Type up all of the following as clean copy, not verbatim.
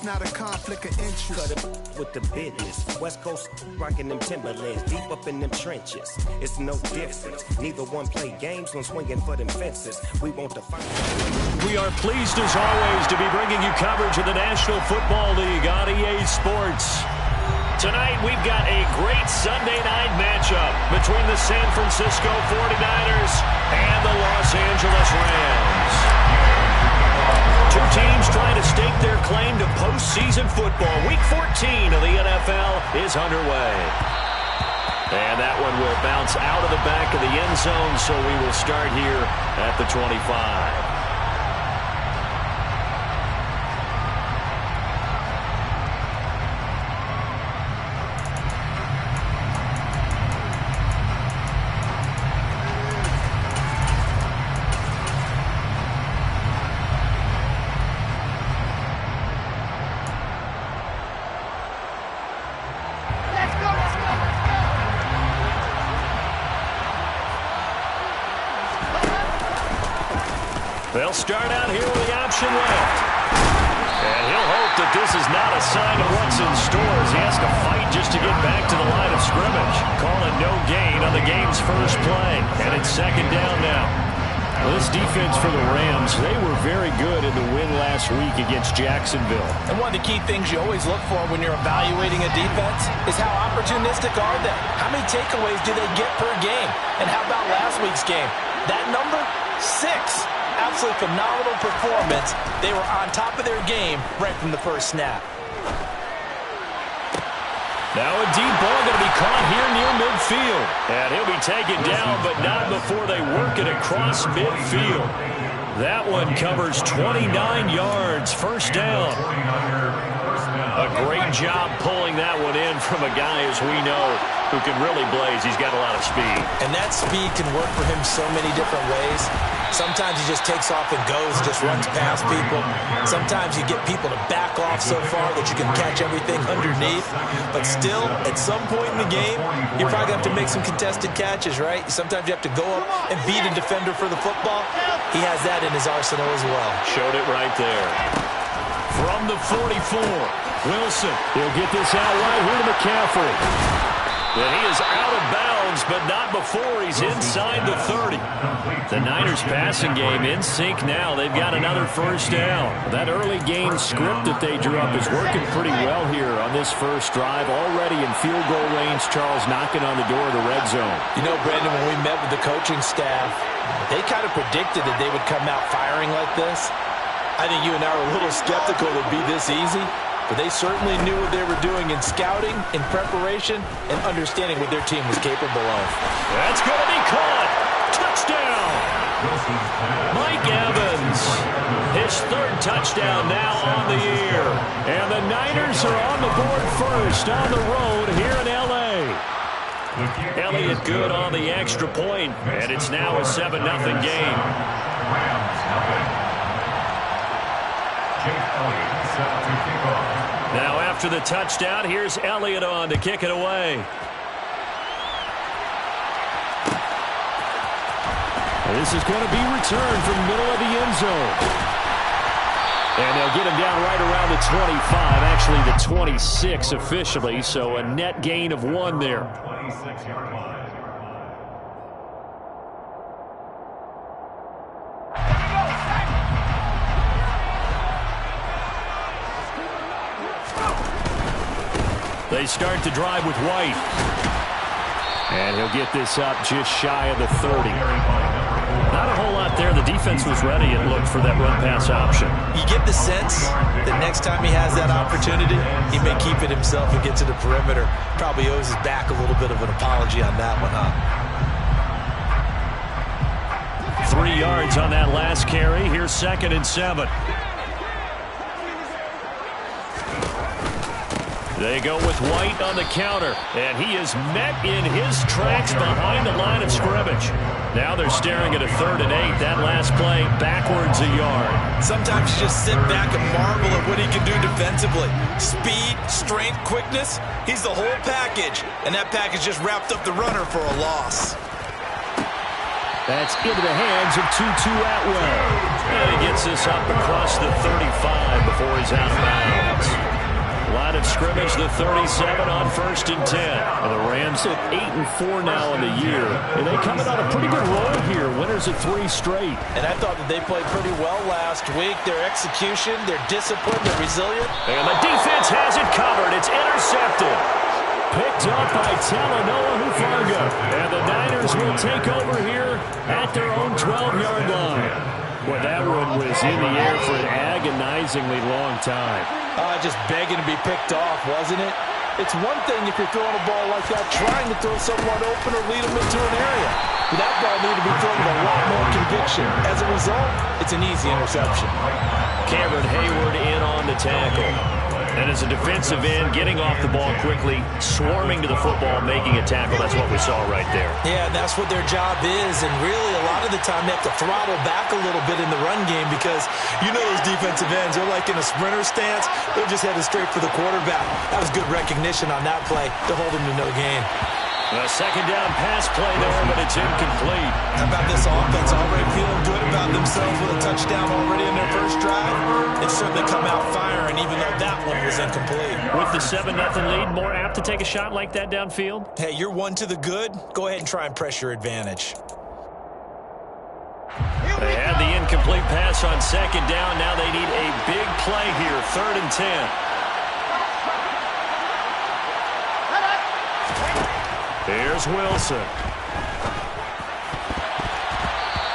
not a conflict of interest. Cut it with the business. West Coast rocking them Timberlands, deep up in them trenches. It's no difference. Neither one play games when swinging for them fences. We want to fight. We are pleased as always to be bringing you coverage of the National Football League on EA Sports. Tonight we've got a great Sunday night matchup between the San Francisco 49ers and the Los Angeles Rams. Two teams trying to stake their claim to postseason football. Week 14 of the NFL is underway. And that one will bounce out of the back of the end zone, so we will start here at the 25. They'll start out here with the option left. And he'll hope that this is not a sign of what's in store as he has to fight just to get back to the line of scrimmage. Calling no gain on the game's first play. And it's second down now. Well, this defense for the Rams, they were very good in the win last week against Jacksonville. And one of the key things you always look for when you're evaluating a defense is how opportunistic are they? How many takeaways do they get per game? And how about last week's game? That number, 6. Absolutely phenomenal performance. They were on top of their game right from the first snap. Now a deep ball going to be caught here near midfield. And he'll be taken down, but not before they work it across midfield. That one covers 29 yards. First down. A great job pulling that one in from a guy, as we know, who can really blaze. He's got a lot of speed. And that speed can work for him so many different ways. Sometimes he just takes off and goes, just runs past people. Sometimes you get people to back off so far that you can catch everything underneath. But still, at some point in the game, you're probably going to have to make some contested catches, right? Sometimes you have to go up and beat a defender for the football. He has that in his arsenal as well. Showed it right there. From the 44, Wilson. He'll get this out right here to McCaffrey. And he is out of bounds, but not before he's inside the 30. The Niners passing game in sync now. They've got another first down. That early game script that they drew up is working pretty well here on this first drive. Already in field goal range, Charles knocking on the door of the red zone. You know, Brandon, when we met with the coaching staff, they kind of predicted that they would come out firing like this. I think you and I were a little skeptical it would be this easy. But they certainly knew what they were doing in scouting, in preparation, and understanding what their team was capable of. That's going to be caught. Touchdown. Mike Evans. His third touchdown now on the year. And the Niners are on the board first on the road here in L.A. Elliott good on the extra point, and it's now a 7-0 game. Now after the touchdown, here's Elliott on to kick it away. This is going to be returned from the middle of the end zone. And they'll get him down right around the 25, actually the 26 officially, so a net gain of 1 there. 26-yard line. They start the drive with White. And he'll get this up just shy of the 30. Not a whole lot there. The defense was ready and looked for that run-pass option. You get the sense that next time he has that opportunity, he may keep it himself and get to the perimeter. Probably owes his back a little bit of an apology on that one, huh? 3 yards on that last carry. Here's 2nd and 7. They go with White on the counter, and he is met in his tracks behind the line of scrimmage. Now they're staring at a 3rd and 8. That last play, backwards a yard. Sometimes you just sit back and marvel at what he can do defensively. Speed, strength, quickness, he's the whole package. And that package just wrapped up the runner for a loss. That's into the hands of Tutu Atwell. And he gets this up across the 35 before he's out of bounds. scrimmage, the 37 on 1st and 10. And the Rams at 8-4 now in the year. And they coming on a pretty good roll here. Winners of 3 straight. And I thought that they played pretty well last week. Their execution, their discipline, their resilient. And the defense has it covered. It's intercepted. Picked up by Talanoa Hufanga. And the Niners will take over here at their own 12-yard line. Well, that one was in the air for an agonizingly long time. Just begging to be picked off, wasn't it? It's one thing if you're throwing a ball like that, trying to throw someone open or lead them into an area. But that ball needed to be thrown with a lot more conviction. As a result, it's an easy interception. Cameron Hayward in on the tackle. And as a defensive end, getting off the ball quickly, swarming to the football, making a tackle. That's what we saw right there. Yeah, and that's what their job is. And really, a lot of the time, they have to throttle back a little bit in the run game because you know those defensive ends, they're like in a sprinter stance. They're just headed straight for the quarterback. That was good recognition on that play to hold them to no gain. A second down pass play there, but it's incomplete. How about this offense already feeling good about themselves with a touchdown already in their first drive? It's certainly come out firing, even though that one was incomplete. With the 7-0 lead, more apt to take a shot like that downfield? Hey, you're one to the good. Go ahead and try and press your advantage. They had the incomplete pass on second down. Now they need a big play here, 3rd and 10. Here's Wilson.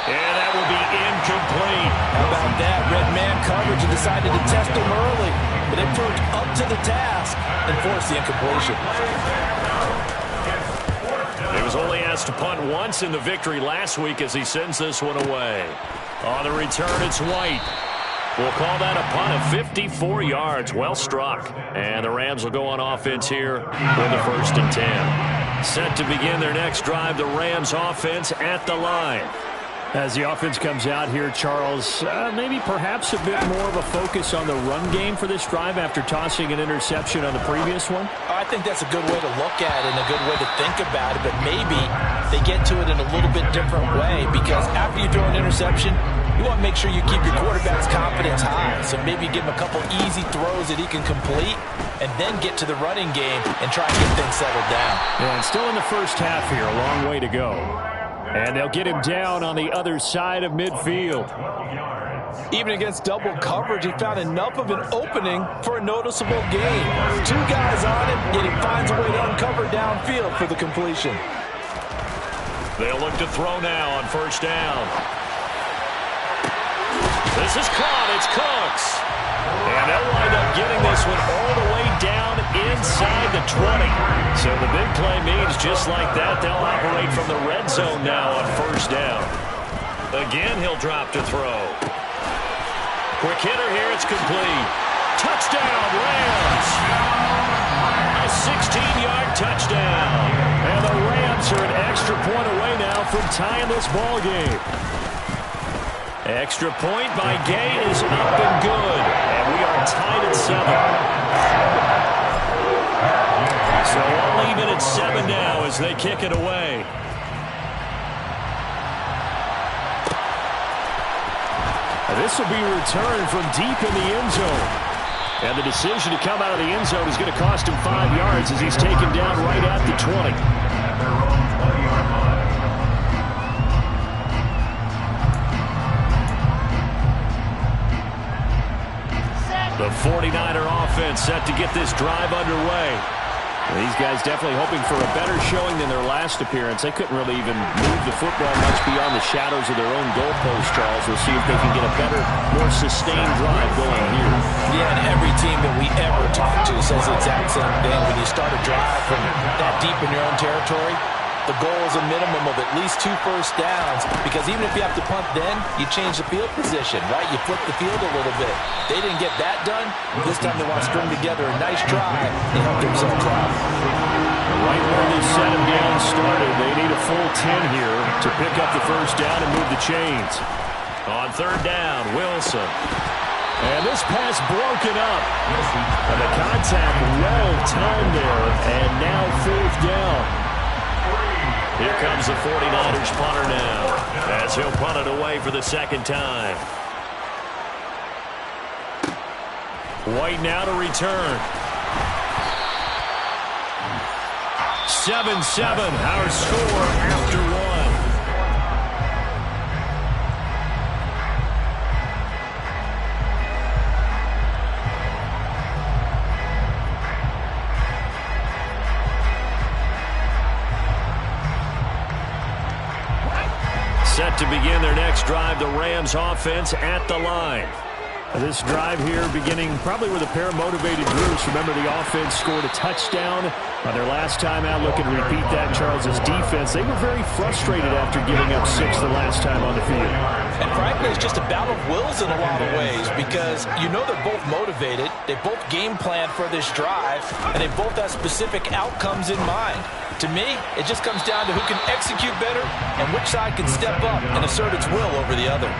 And that will be incomplete. How about that? Red man coverage and decided to test him early. But they proved up to the task and forced the incompletion. He was only asked to punt once in the victory last week as he sends this one away. On the return, it's White. We'll call that a punt of 54 yards. Well struck. And the Rams will go on offense here for the 1st and 10. Set to begin their next drive, the Rams offense at the line. As the offense comes out here, Charles, maybe perhaps a bit more of a focus on the run game for this drive after tossing an interception on the previous one? I think that's a good way to look at it and a good way to think about it, but maybe they get to it in a little bit different way because after you throw an interception, you want to make sure you keep your quarterback's confidence high. So maybe give him a couple easy throws that he can complete and then get to the running game and try and get things settled down. Yeah, and still in the first half here, a long way to go. And they'll get him down on the other side of midfield. Even against double coverage, he found enough of an opening for a noticeable gain. 2 guys on him, yet he finds a way to uncover downfield for the completion. They'll look to throw now on 1st down. This is caught. It's Cooks. And they'll wind up getting this one all the way down inside the 20. So the big play means just like that, they'll operate from the red zone now on 1st down. Again, he'll drop to throw. Quick hitter here. It's complete. Touchdown, Rams. A 16-yard touchdown. And the Rams are an extra point away now from tying this ball game. Extra point by Gay is up and good. And we are tied at 7. So we'll leave it at 7 now as they kick it away. This will be returned from deep in the end zone. And the decision to come out of the end zone is going to cost him 5 yards as he's taken down right at the 20. The 49er offense set to get this drive underway. These guys definitely hoping for a better showing than their last appearance. They couldn't really even move the football much beyond the shadows of their own goalpost, Charles. We'll see if they can get a better, more sustained drive going here. Yeah, and every team that we ever talk to says the exact same thing. When you start a drive from that deep in your own territory, the goal is a minimum of at least 2 first downs because even if you have to punt then, you change the field position, right? You flip the field a little bit. They didn't get that done. This time they want to string together a nice drive and help themselves out. Right where they set him down started, they need a full 10 here to pick up the first down and move the chains. On 3rd down, Wilson. And this pass broken up. And the contact well timed there, and now 4th down. Here comes the 49ers punter now as he'll punt it away for the 2nd time. White now to return. 7-7, our score after one. Set to begin their next drive, the Rams offense at the line. This drive here beginning probably with a pair of motivated groups. Remember, the offense scored a touchdown on their last time out. Looking to repeat that. Charles's defense, they were very frustrated after giving up 6 the last time on the field. And frankly, it's just a battle of wills in a lot of ways because you know they're both motivated. They both game plan for this drive, and they both have specific outcomes in mind. To me, it just comes down to who can execute better and which side can step up and assert its will over the other.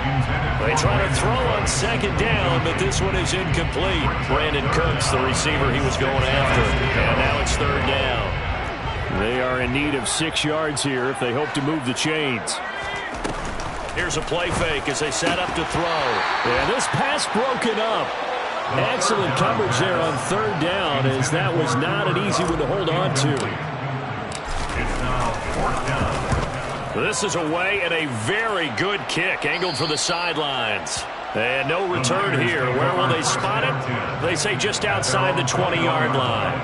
They try to throw on second down, but this one is incomplete. Brandon Cooks, the receiver he was going after. And now it's third down. They are in need of 6 yards here if they hope to move the chains. Here's a play fake as they set up to throw. And this pass broken up. Excellent coverage there on third down, as that was not an easy one to hold on to. This is away and a very good kick angled for the sidelines. And no return here. Where will they spot it? They say just outside the 20-yard line.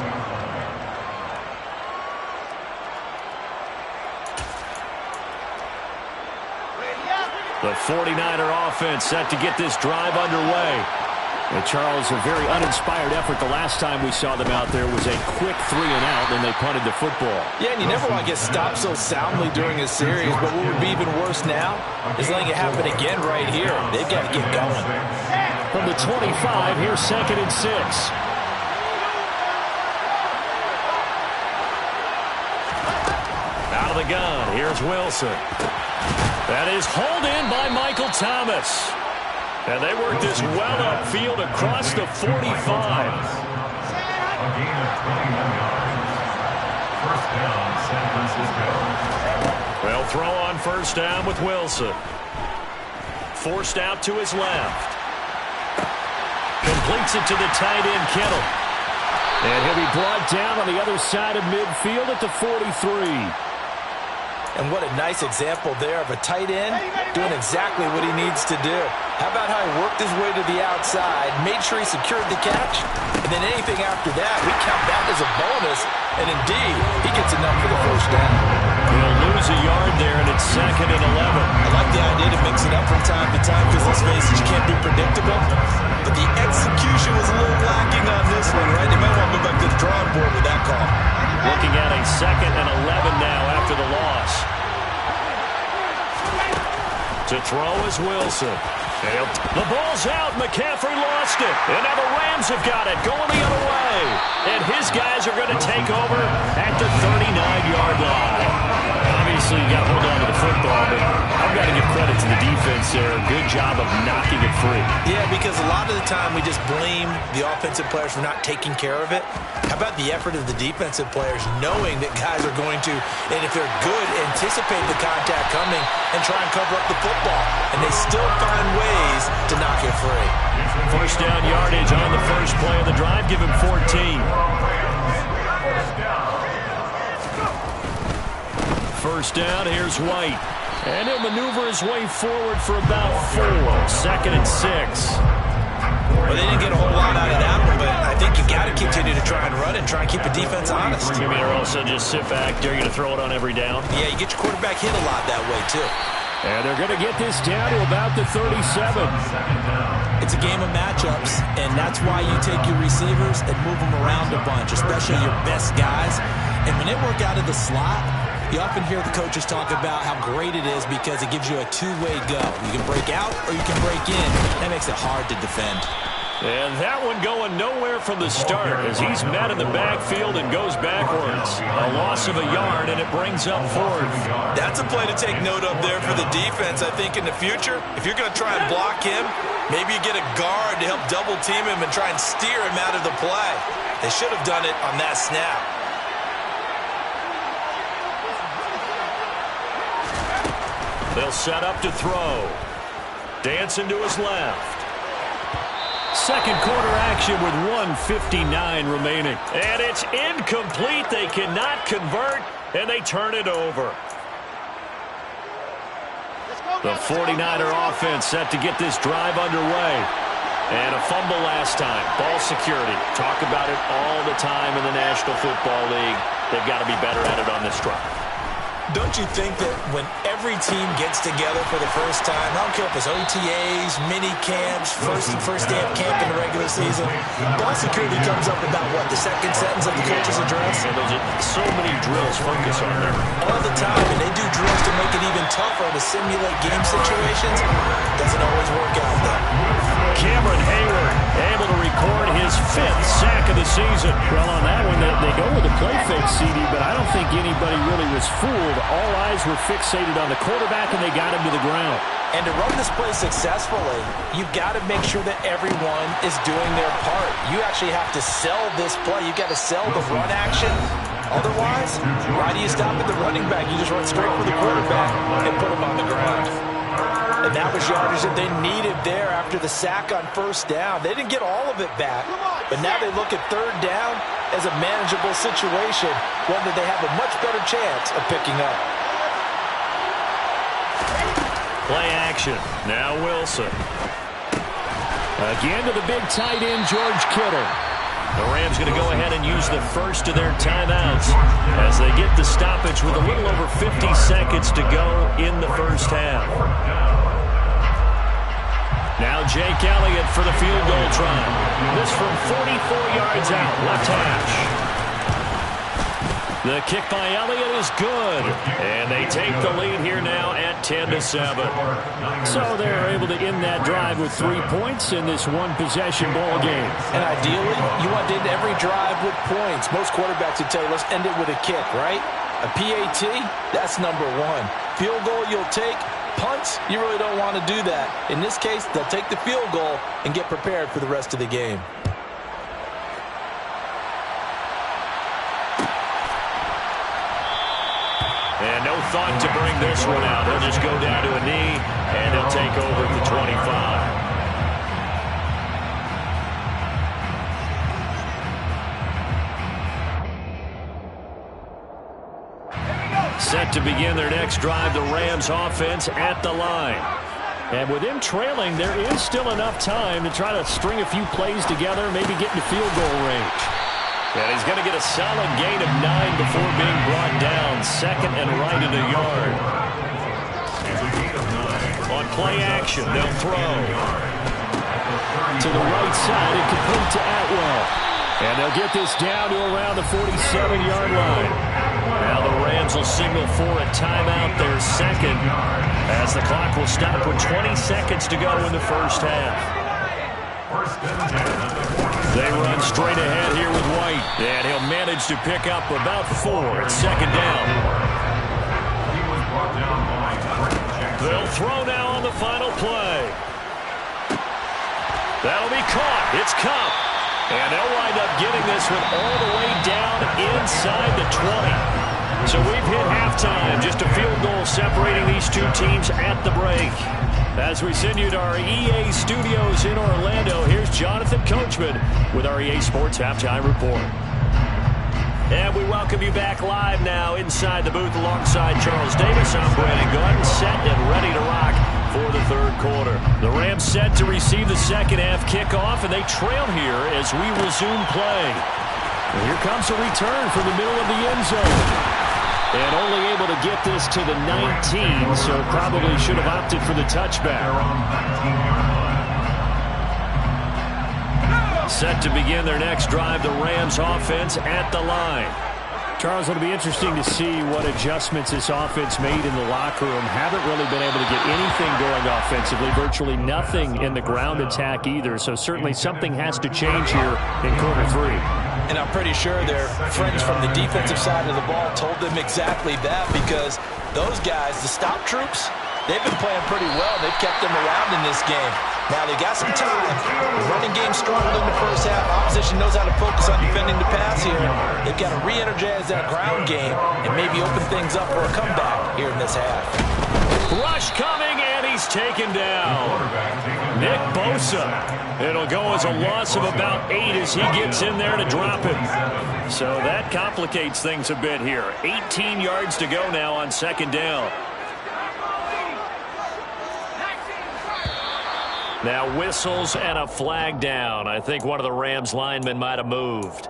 The 49er offense set to get this drive underway. And Charles, a very uninspired effort. The last time we saw them out there was a quick 3-and-out, and they punted the football. Yeah, and you never want to get stopped so soundly during a series, but what would be even worse now is letting it happen again right here. They've got to get going. From the 25, here's 2nd and 6. Out of the gun, here's Wilson. That is hauled in by Michael Thomas. And they work this well upfield across the 45. Well, throw on first down with Wilson. Forced out to his left. Completes it to the tight end, Kittle. And he'll be brought down on the other side of midfield at the 43. And what a nice example there of a tight end doing exactly what he needs to do. How about how he worked his way to the outside, made sure he secured the catch, and then anything after that, we count that as a bonus, and indeed, he gets enough for the first down. He'll lose a yard there, and it's 2nd and 11. I like the idea to mix it up from time to time because, let's face it, you can't be predictable. But the execution was a little lacking on this one, right? You might want to go back to the drawing board with that call. Looking at a 2nd and 11 now after the loss. To throw is Wilson. The ball's out. McCaffrey lost it. And now the Rams have got it going the other way. And his guys are going to take over at the 39-yard line. Obviously, you got to hold on to the football, but I've got to give credit to the defense there. Good job of knocking it free. Yeah, because a lot of the time we just blame the offensive players for not taking care of it. How about the effort of the defensive players knowing that guys are going to, and if they're good, anticipate the contact coming and try and cover up the football. And they still find ways to knock it free. First down yardage on the first play of the drive. Give him 14. First down, here's White. And he'll maneuver his way forward for about 4. 2nd and 6. Well, they didn't get a whole lot out of that one, but I think you got to continue to try and run and try and keep the defense honest. You mean, or also just sit back, dare you to throw it on every down? Yeah, you get your quarterback hit a lot that way, too. And they're going to get this down to about the 37. It's a game of matchups, and that's why you take your receivers and move them around a bunch, especially your best guys. And when they work out of the slot, you often hear the coaches talk about how great it is because it gives you a two-way go. You can break out or you can break in. That makes it hard to defend. And that one going nowhere from the start as he's met in the backfield and goes backwards. A loss of a yard, and it brings up 4th. That's a play to take note of there for the defense, I think, in the future. If you're going to try and block him, maybe you get a guard to help double-team him and try and steer him out of the play. They should have done it on that snap. They'll set up to throw. Dancing to his left. Second quarter action with 1:59 remaining. And it's incomplete. They cannot convert, and they turn it over. The 49er offense set to get this drive underway. And a fumble last time. Ball security. Talk about it all the time in the National Football League. They've got to be better at it on this drive. Don't you think that when every team gets together for the first time, I don't care if it's OTAs, mini camps, first day of camp in the regular season, ball security comes up about what, the second sentence of the coach's address? And those are so many drills focus on there. All the time, and they do drills to make it even tougher to simulate game situations. Doesn't always work out, though. Cameron Hayward able to record his 5th sack of the season. Well, on that one, they go with the play fake, CD, but I don't think anybody really was fooled. All eyes were fixated on the quarterback, and they got him to the ground. And to run this play successfully, you've got to make sure that everyone is doing their part. You actually have to sell this play. You've got to sell the run action. Otherwise, why do you stop at the running back? You just run straight for the quarterback and put him on the ground. And that was yardage that they needed there after the sack on first down. They didn't get all of it back, but now they look at third down as a manageable situation, one that they have a much better chance of picking up. Play action. Now Wilson. Again to the big tight end, George Kittle. The Rams going to go ahead and use the first of their timeouts as they get the stoppage with a little over 50 seconds to go in the first half. Now Jake Elliott for the field goal try. This from 44 yards out, left hash. The kick by Elliott is good. And they take the lead here now at 10-7. So they're able to end that drive with 3 points in this one-possession ball game. And ideally, you want to end every drive with points. Most quarterbacks would tell you, let's end it with a kick, right? A PAT, that's number one. Field goal you'll take. Punts, you really don't want to do that. In this case, they'll take the field goal and get prepared for the rest of the game. And no thought to bring this one out. He'll just go down to a knee, and he'll take over at the 25. Set to begin their next drive, the Rams offense at the line. And with him trailing, there is still enough time to try to string a few plays together, maybe get into field goal range. And he's going to get a solid gain of 9 before being brought down. Second and right in the yard. On play action, they'll throw. To the right side, and complete to Atwell. And they'll get this down to around the 47-yard line. Now the Rams will signal for a timeout, their second, as the clock will stop with 20 seconds to go in the first half. They run straight ahead here with White, and he'll manage to pick up about 4 at second down. They'll throw now on the final play. That'll be caught. It's Kupp. And they'll wind up getting this one all the way down inside the 20. So we've hit halftime. Just a field goal separating these two teams at the break. As we send you to our EA studios in Orlando, here's Jonathan Coachman with our EA Sports Halftime Report. And we welcome you back live now inside the booth alongside Charles Davis. I'm Brandon Gordon, set and ready to rock for the third quarter. The Rams set to receive the second half kickoff, and they trail here as we resume play. And here comes a return from the middle of the end zone. And only able to get this to the 19, so probably should have opted for the touchback. Set to begin their next drive, the Rams offense at the line. Charles, it'll be interesting to see what adjustments this offense made in the locker room. Haven't really been able to get anything going offensively, virtually nothing in the ground attack either. So certainly something has to change here in quarter three. And I'm pretty sure their friends from the defensive side of the ball told them exactly that, because those guys, the stop troops, they've been playing pretty well. They've kept them around in this game. Now they got some time. The running game struggled in the first half. Opposition knows how to focus on defending the pass here. They've got to re-energize that ground game and maybe open things up for a comeback here in this half. Rush coming, and he's taken down. Nick Bosa. It'll go as a loss of about 8 as he gets in there to drop him. So that complicates things a bit here. 18 yards to go now on second down. Now whistles and a flag down. I think one of the Rams linemen might have moved.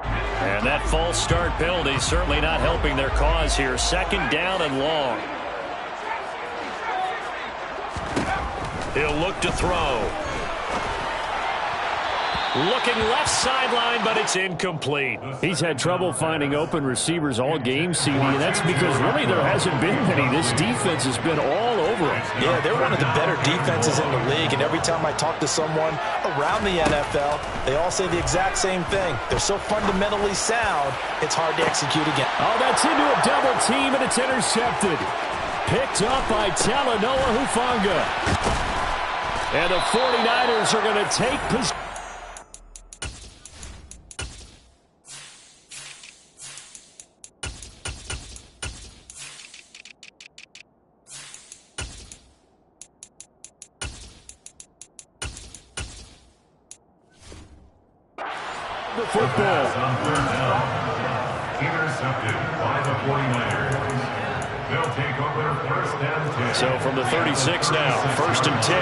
And that false start penalty certainly not helping their cause here. Second down and long. He'll look to throw. Looking left sideline, but it's incomplete. He's had trouble finding open receivers all game, CD, and that's because really there hasn't been many. This defense has been all over him. Yeah, they're one of the better defenses in the league, and every time I talk to someone around the NFL, they all say the exact same thing. They're so fundamentally sound, it's hard to execute again. Oh, that's into a double team, and it's intercepted. Picked up by Talanoa Hufanga. And the 49ers are going to take possession. The football. Intercepted by the 49ers. They'll take over first and 10. So from the 36 now, first and 10.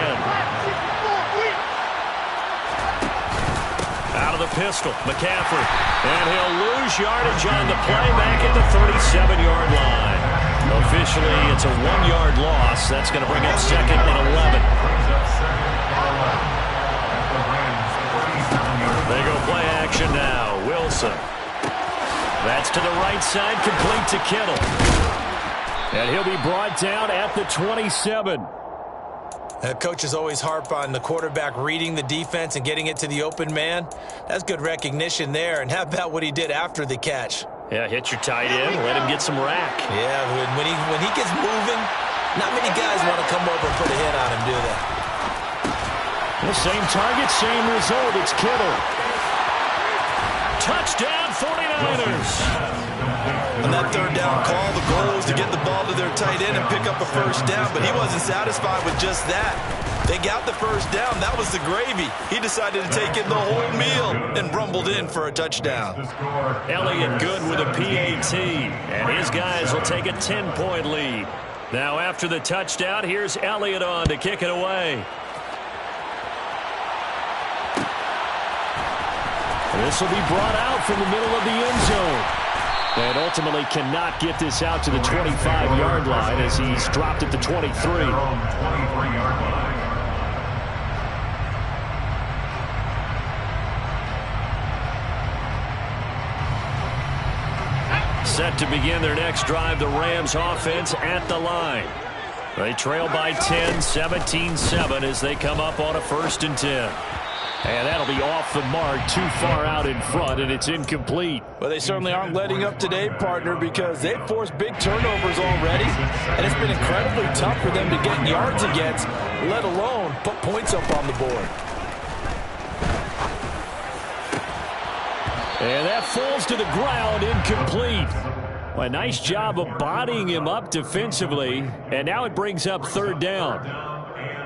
Out of the pistol, McCaffrey. And he'll lose yardage on the play back at the 37-yard line. Officially, it's a 1-yard loss. That's going to bring up second and 11. They go play action now. Wilson. That's to the right side, complete to Kittle. And he'll be brought down at the 27. Coaches always harp on the quarterback reading the defense and getting it to the open man. That's good recognition there. And how about what he did after the catch? Yeah, hit your tight end, let him get some rack. Yeah, when he gets moving, not many guys want to come over and put a hit on him, do they? The same target, same result. It's Kittle. Touchdown, 49ers. On that third down call, the goal was to get the ball to their tight end and pick up a first down, but he wasn't satisfied with just that. They got the first down. That was the gravy. He decided to take in the whole meal and rumbled in for a touchdown. Elliott good with a PAT, and his guys will take a 10-point lead. Now after the touchdown, here's Elliott on to kick it away. This will be brought out from the middle of the end zone. And ultimately cannot get this out to the 25-yard line as he's dropped at the 23. Set to begin their next drive, the Rams offense at the line. They trail by 10, 17-7 as they come up on a first and 10. And that'll be off the mark, too far out in front, and it's incomplete. Well, they certainly aren't letting up today, partner, because they've forced big turnovers already, and it's been incredibly tough for them to get yards against, let alone put points up on the board. And that falls to the ground, incomplete. Well, a nice job of bodying him up defensively, and now it brings up third down.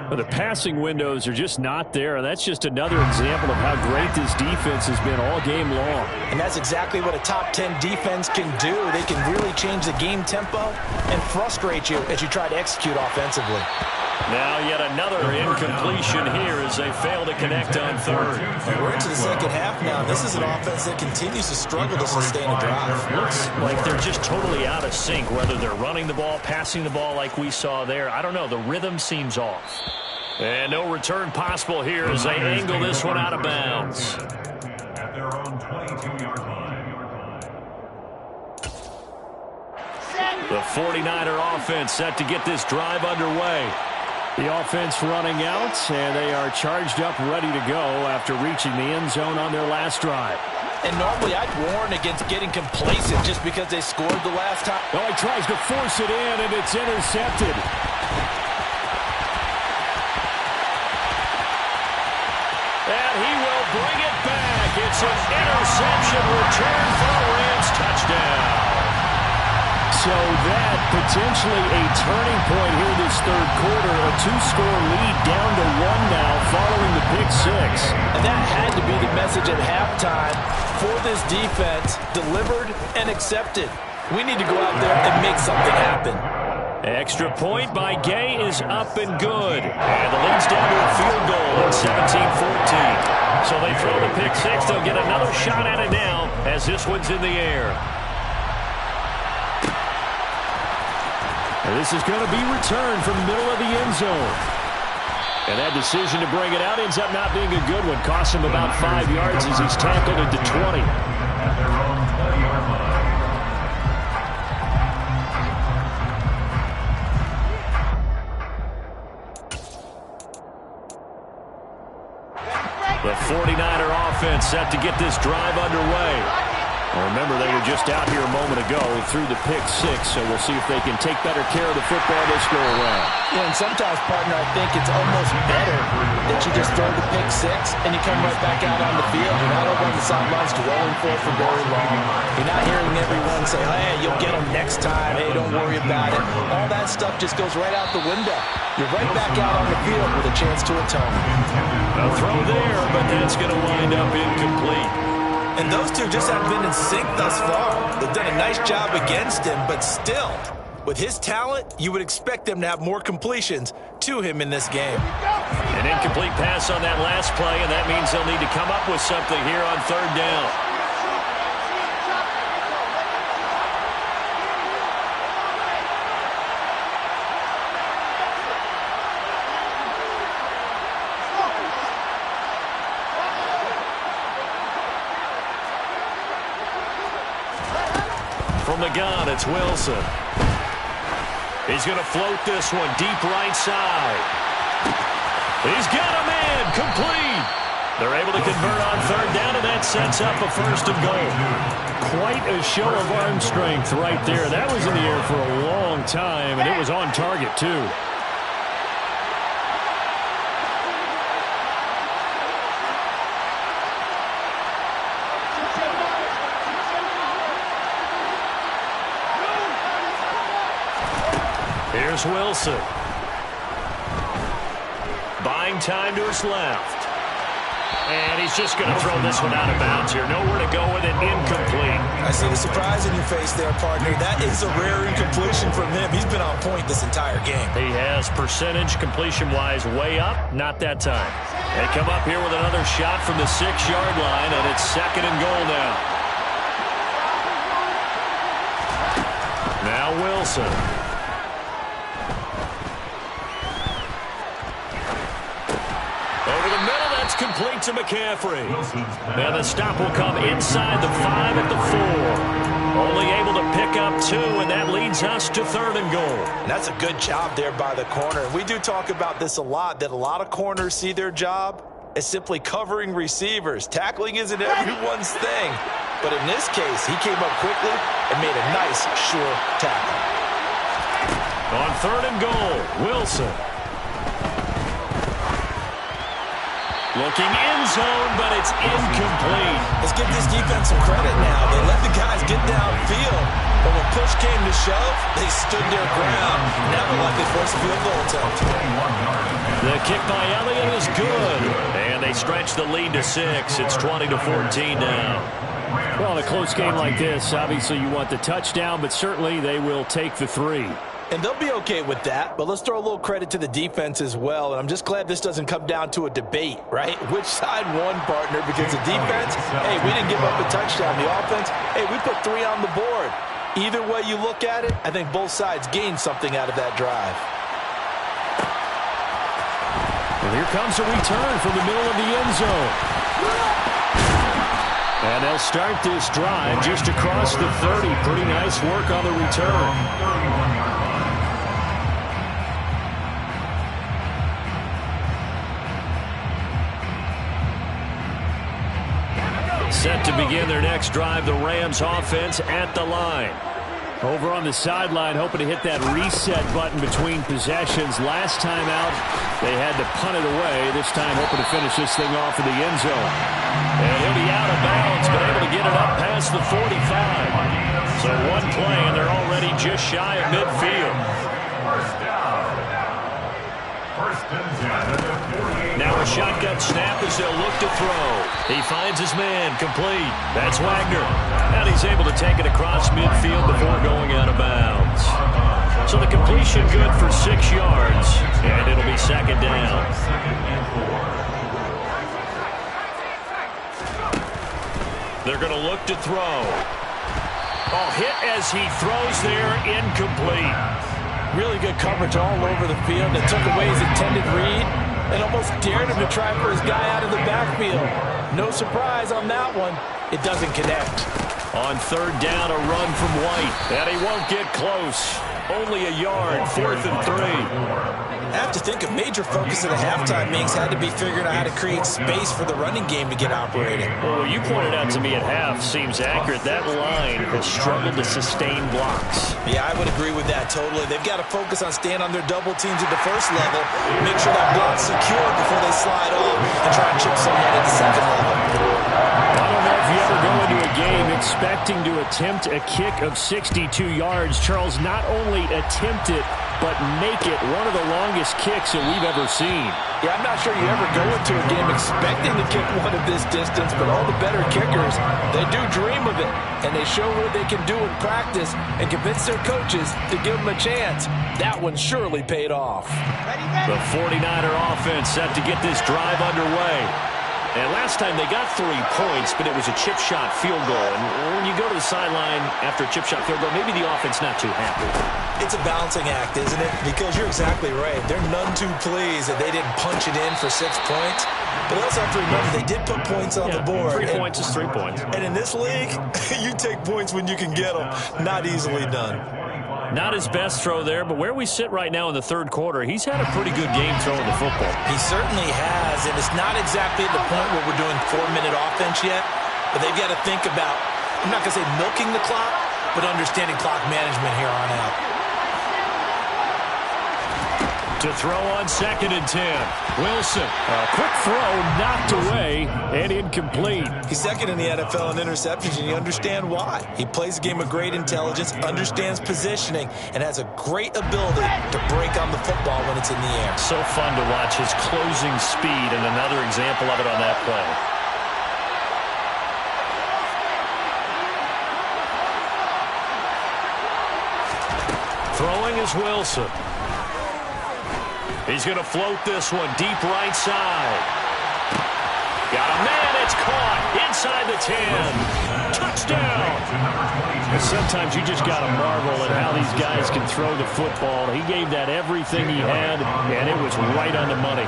But the passing windows are just not there, and that's just another example of how great this defense has been all game long. And that's exactly what a top 10 defense can do. They can really change the game tempo and frustrate you as you try to execute offensively. Now yet another incompletion here as they fail to connect on third. And we're into the second half now. This is an offense that continues to struggle to sustain a drive. Looks like they're just totally out of sync, whether they're running the ball, passing the ball like we saw there. I don't know. The rhythm seems off. And no return possible here as they angle this one out of bounds. At their own 22-yard line. The 49er offense set to get this drive underway. The offense running out, and they are charged up, ready to go after reaching the end zone on their last drive. And normally I'd warn against getting complacent just because they scored the last time. Oh, he tries to force it in, and it's intercepted. And he will bring it back. It's an interception return for a Rams touchdown. So that potentially a turning point here this third quarter. A 2-score lead down to 1 now following the pick six. And that had to be the message at halftime for this defense. Delivered and accepted. We need to go out there and make something happen. Extra point by Gay is up and good. And the lead's down to a field goal at 17-14. So they throw the pick six. They'll get another shot at it now as this one's in the air. And this is going to be returned from the middle of the end zone. And that decision to bring it out ends up not being a good one. Costs him about 5 yards as he's tackled into 20. The 49er offense set to get this drive underway. Well, remember, they were just out here a moment ago through the pick six, so we'll see if they can take better care of the football this go around. Yeah, and sometimes, partner, I think it's almost better that you just throw the pick six and you come right back out on the field. You're not over on the sidelines dwelling for very long. You're not hearing everyone say, hey, you'll get them next time. Hey, don't worry about it. All that stuff just goes right out the window. You're right back out on the field with a chance to atone. A throw there, but that's going to wind up incomplete. And those two just have been in sync thus far. They've done a nice job against him, but still, with his talent, you would expect them to have more completions to him in this game. An incomplete pass on that last play, and that means they'll need to come up with something here on third down. From the gun, it's Wilson. He's going to float this one deep right side. He's got a man, complete. They're able to convert on third down, and that sets up a first and goal. Quite a show of arm strength right there. That was in the air for a long time, and it was on target, too. Here's Wilson. Buying time to his left. And he's just going to throw this one out of bounds here. Nowhere to go with it. Incomplete. I see the surprise in your face there, partner. That is a rare incompletion from him. He's been on point this entire game. He has percentage completion-wise way up. Not that time. They come up here with another shot from the 6-yard line, and it's second and goal now. Now Wilson. Over the middle, that's complete to McCaffrey. And the stop will come inside the 5 at the 4. Only able to pick up 2, and that leads us to third and goal. And that's a good job there by the corner. We do talk about this a lot, that a lot of corners see their job as simply covering receivers. Tackling isn't everyone's thing. But in this case, he came up quickly and made a nice, sure tackle. On third and goal, Wilson. Looking in zone, but it's incomplete. Let's give this defense some credit now. They let the guys get downfield, but when push came to shove, they stood their ground. Now they're likely to force a field goal attempt. The kick by Elliott is good, and they stretch the lead to 6. It's 20-14 now. Well, in a close game like this, obviously you want the touchdown, but certainly they will take the 3. And they'll be okay with that, but let's throw a little credit to the defense as well. And I'm just glad this doesn't come down to a debate, right? Which side won, partner? Because the defense, hey, we didn't give up a touchdown. The offense, hey, we put 3 on the board. Either way you look at it, I think both sides gained something out of that drive. And here comes a return from the middle of the end zone. And they'll start this drive just across the 30. Pretty nice work on the return. Set to begin their next drive, the Rams offense at the line. Over on the sideline, hoping to hit that reset button between possessions. Last time out, they had to punt it away. This time, hoping to finish this thing off in the end zone. And he'll be out of bounds, but able to get it up past the 45. So one play, and they're already just shy of midfield. Now a shotgun snap as they'll look to throw. He finds his man, complete. That's Wagner. And he's able to take it across midfield before going out of bounds. So the completion good for 6 yards, and it'll be second down. They're going to look to throw. Oh, hit as he throws there, incomplete. Really good coverage all over the field. It took away his intended read and almost dared him to try for his guy out of the backfield. No surprise on that one. It doesn't connect. On third down, a run from White. And he won't get close. Only a yard, 4th and 3. I have to think a major focus of the halftime meetings had to be figuring out how to create space for the running game to get operating. Well, what you pointed out to me at half seems accurate. That line has struggled to sustain blocks. Yeah, I would agree with that totally. They've got to focus on staying on their double teams at the first level, make sure that block's secure before they slide off and try and chip someone at the second level. I don't know if you ever go into a game expecting to attempt a kick of 62 yards. Charles, not only attempt it, but make it one of the longest kicks that we've ever seen. Yeah, I'm not sure you ever go into a game expecting to kick one of this distance, but all the better kickers, they do dream of it, and they show what they can do in practice and convince their coaches to give them a chance. That one surely paid off. The 49er offense set to get this drive underway. And last time they got 3 points, but it was a chip shot field goal. And when you go to the sideline after a chip shot field goal, maybe the offense not too happy. It's a balancing act, isn't it? Because you're exactly right. They're none too pleased that they didn't punch it in for 6 points. But also have to remember, they did put points on the board. 3 points is 3 points. And in this league, you take points when you can get them. Not easily done. Not his best throw there, but where we sit right now in the third quarter, he's had a pretty good game throwing the football. He certainly has, and it's not exactly at the point where we're doing 4-minute offense yet, but they've got to think about, I'm not going to say milking the clock, but understanding clock management here on out. To throw on 2nd and 10. Wilson, a quick throw knocked away and incomplete. He's second in the NFL in interceptions, and you understand why. He plays a game of great intelligence, understands positioning, and has a great ability to break on the football when it's in the air. So fun to watch his closing speed, and another example of it on that play. Throwing is Wilson. He's going to float this one deep right side. Got a man, it's caught inside the 10. Touchdown. And sometimes you just got to marvel at how these guys can throw the football. He gave that everything he had, and it was right on the money.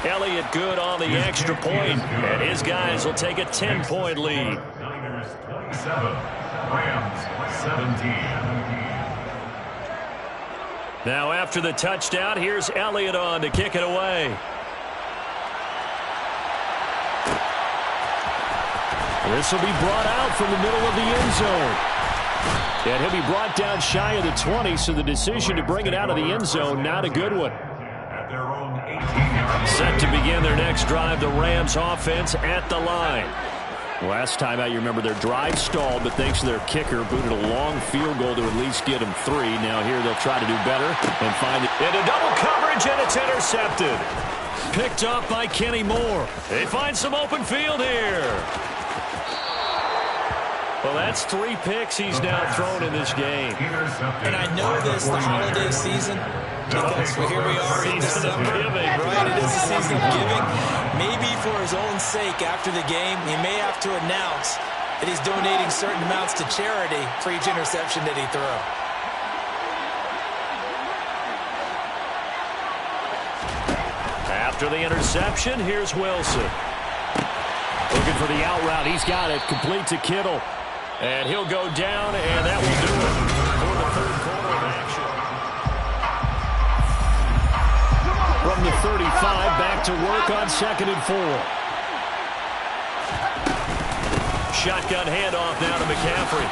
Elliott good on the extra point, and his guys will take a 10-point lead. Niners 27, Rams 17. Now after the touchdown, here's Elliott on to kick it away. This will be brought out from the middle of the end zone. And he'll be brought down shy of the 20, so the decision to bring it out of the end zone, not a good one. At their own 18-yard Set to begin their next drive, the Rams offense at the line. Last time out, you remember their drive stalled, but thanks to their kicker, booted a long field goal to at least get them 3. Now here they'll try to do better and find it. Into double coverage, and it's intercepted. Picked up by Kenny Moore. They find some open field here. Well, that's 3 picks he's now thrown in this game. And I know this, the holiday season, because here we are in December, right? It is the season of giving. Maybe for his own sake, after the game, he may have to announce that he's donating certain amounts to charity for each interception that he throws. After the interception, here's Wilson. Looking for the out route. He's got it. Complete to Kittle. And he'll go down, and that will do it for the third quarter of action. From the 35, back to work on 2nd and 4. Shotgun handoff now to McCaffrey.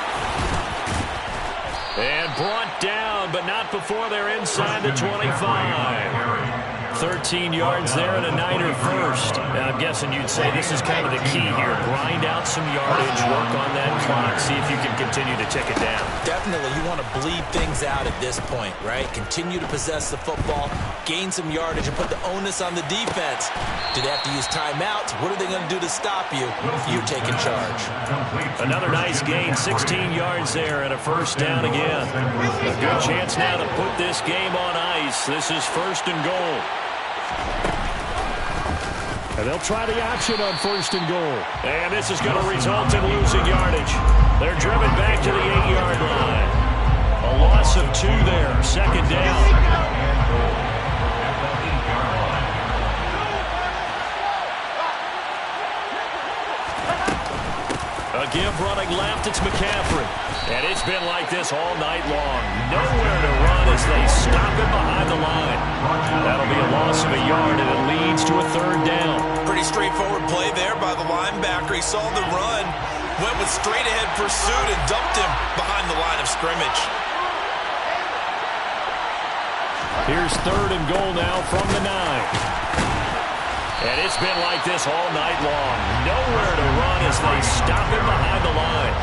And brought down, but not before they're inside the 25. 13 yards there and a Niner first. Now, I'm guessing you'd say this is kind of the key here. Grind out some yardage, work on that clock, see if you can continue to tick it down. Definitely, you want to bleed things out at this point, right? Continue to possess the football, gain some yardage, and put the onus on the defense. Do they have to use timeouts? What are they going to do to stop you? You're taking charge. Another nice gain, 16 yards there and a first down again. A good chance now to put this game on ice. This is 1st and goal. And they'll try the option on 1st and goal. And this is going to result in losing yardage. They're driven back to the 8-yard line. A loss of 2 there, 2nd down. A give running left, it's McCaffrey. And it's been like this all night long. Nowhere to run as they stop him behind the line. That'll be a loss of a yard, and it leads to a 3rd down. Pretty straightforward play there by the linebacker. He saw the run, went with straight-ahead pursuit, and dumped him behind the line of scrimmage. Here's 3rd and goal now from the 9. And it's been like this all night long. Nowhere to run as they stop him behind the line.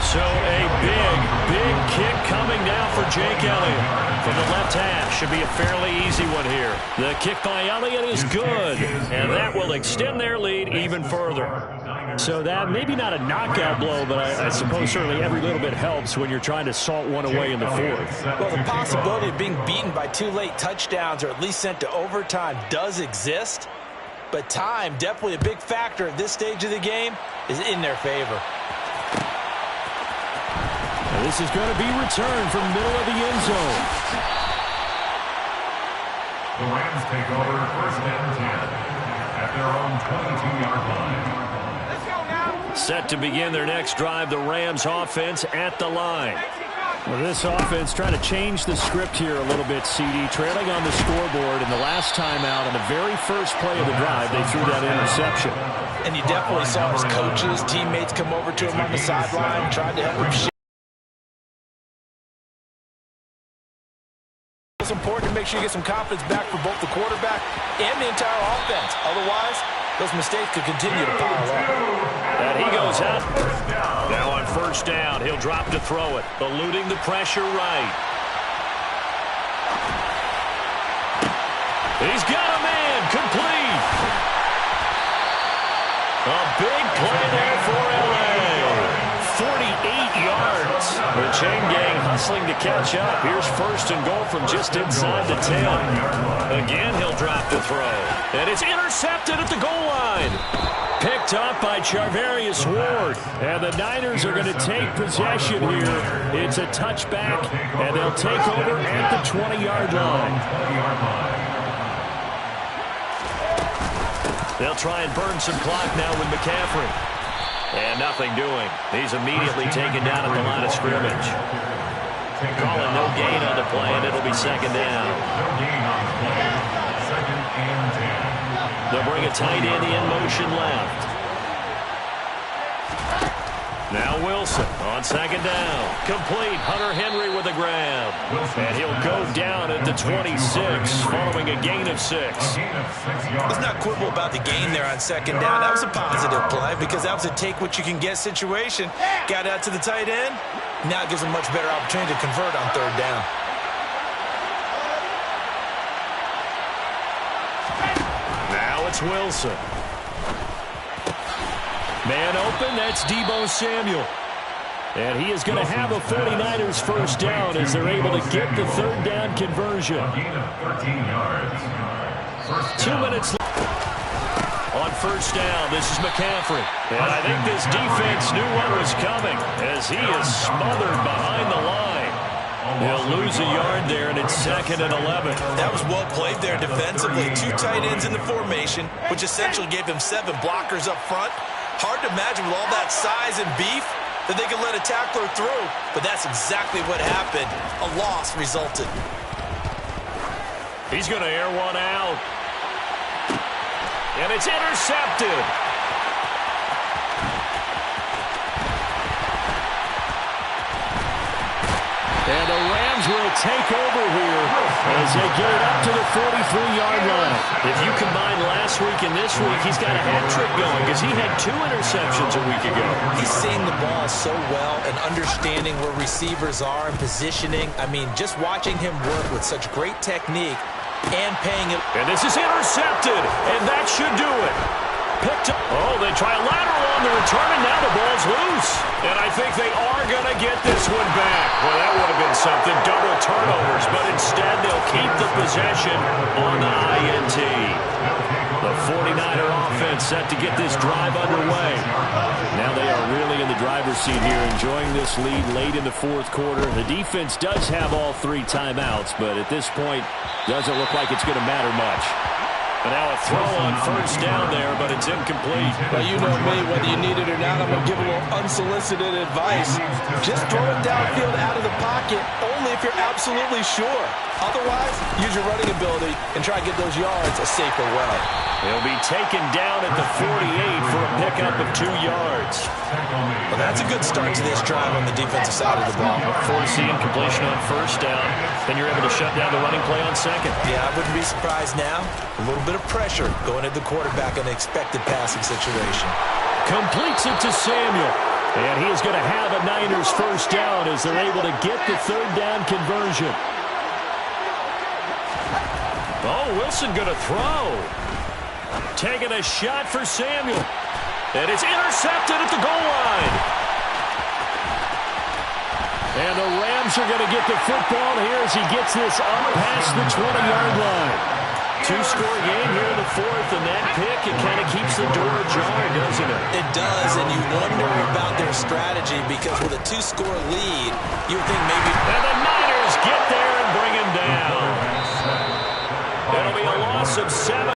So a big kick coming now for Jake Elliott. From the left half, should be a fairly easy one here. The kick by Elliott is good, and that will extend their lead even further. So that maybe not a knockout blow, but I suppose certainly every little bit helps when you're trying to salt one away in the 4th. Well, the possibility of being beaten by 2 late touchdowns or at least sent to overtime does exist. But time, definitely a big factor at this stage of the game, is in their favor. And this is going to be returned from middle of the end zone. The Rams take over 1st and 10 at their own 22-yard line. Let's go now. Set to begin their next drive, the Rams offense at the line. Well, this offense trying to change the script here a little bit, CD. Trailing on the scoreboard in the last timeout on the very first play of the drive, they threw that interception. And you definitely saw his coaches, teammates come over to him on the sideline, tried to help him shift. It's important to make sure you get some confidence back for both the quarterback and the entire offense. Otherwise, those mistakes could continue to pile up. And he goes out. Now on 1st down, he'll drop to throw it, eluding the pressure right. He's got a man, complete. A big play there for L.A. 48 yards. The chain gang hustling to catch up. Here's 1st and goal from just inside the 10. Again, he'll drop to throw. And it's intercepted at the goal line. Picked up by Charvarius Ward. And the Niners are going to take possession here. It's a touchback, and they'll take over at the 20-yard line. They'll try and burn some clock now with McCaffrey. And nothing doing. He's immediately taken down at the line of scrimmage. Calling no gain on the play, and it'll be 2nd down. No gain on the play. 2nd and 10. They'll bring a tight end in motion left. Now Wilson on 2nd down. Complete. Hunter Henry with a grab. And he'll go down at the 26 following a gain of 6. Let's not quibble about the gain there on 2nd down. That was a positive play because that was a take-what-you-can-get situation. Got out to the tight end. Now it gives them much better opportunity to convert on 3rd down. Now it's Wilson. Man open, that's Deebo Samuel. And he is going to have a 49ers 1st down as they're able to get the 3rd down conversion. A gain of 13 yards. 2 minutes left. On 1st down, this is McCaffrey. And I think this defense knew what was coming as he is smothered behind the line. He'll lose a yard there, and it's 2nd and 11. That was well played there defensively. 2 tight ends in the formation, which essentially gave him 7 blockers up front. Hard to imagine with all that size and beef that they could let a tackler through, but that's exactly what happened. A loss resulted. He's going to air one out. And it's intercepted. And the Rams Rams will take over here as they get it up to the 43-yard line. If you combine last week and this week, he's got a hat trick going because he had 2 interceptions a week ago. He's seeing the ball so well and understanding where receivers are and positioning. I mean, just watching him work with such great technique and paying it. And this is intercepted, and that should do it. Picked up. Oh, they try a lateral on the return, and now the ball's loose. And I think they are going to get this one back. Well, that would have been something. Double turnovers, but instead they'll keep the possession on the INT. The 49er offense set to get this drive underway. Now they are really in the driver's seat here, enjoying this lead late in the fourth quarter. The defense does have all 3 timeouts, but at this point, doesn't look like it's going to matter much. And now a throw on first down there, but it's incomplete. Well, you know me, whether you need it or not, I'm going to give a little unsolicited advice. Just throw it downfield out of the pocket, only if you're absolutely sure. Otherwise, use your running ability and try to get those yards a safer way. He'll be taken down at the 48 for a pickup of 2 yards. Well, that's a good start to this drive on the defensive side of the ball. Forcing completion on first down. Then you're able to shut down the running play on second. Yeah, I wouldn't be surprised now. A little bit of pressure going at the quarterback in an expected passing situation. Completes it to Samuel. And he is going to have a Niners first down as they're able to get the 3rd down conversion. Oh, Wilson going to throw. Taking a shot for Samuel. And it's intercepted at the goal line. And the Rams are going to get the football here as he gets this up past the 20-yard line. 2-score game here in the 4th, and that pick, it kind of keeps the door ajar, doesn't it? It does, and you wonder about their strategy because with a 2-score lead, you would think maybe... And the Niners get there and bring him down. It'll be a loss of 7.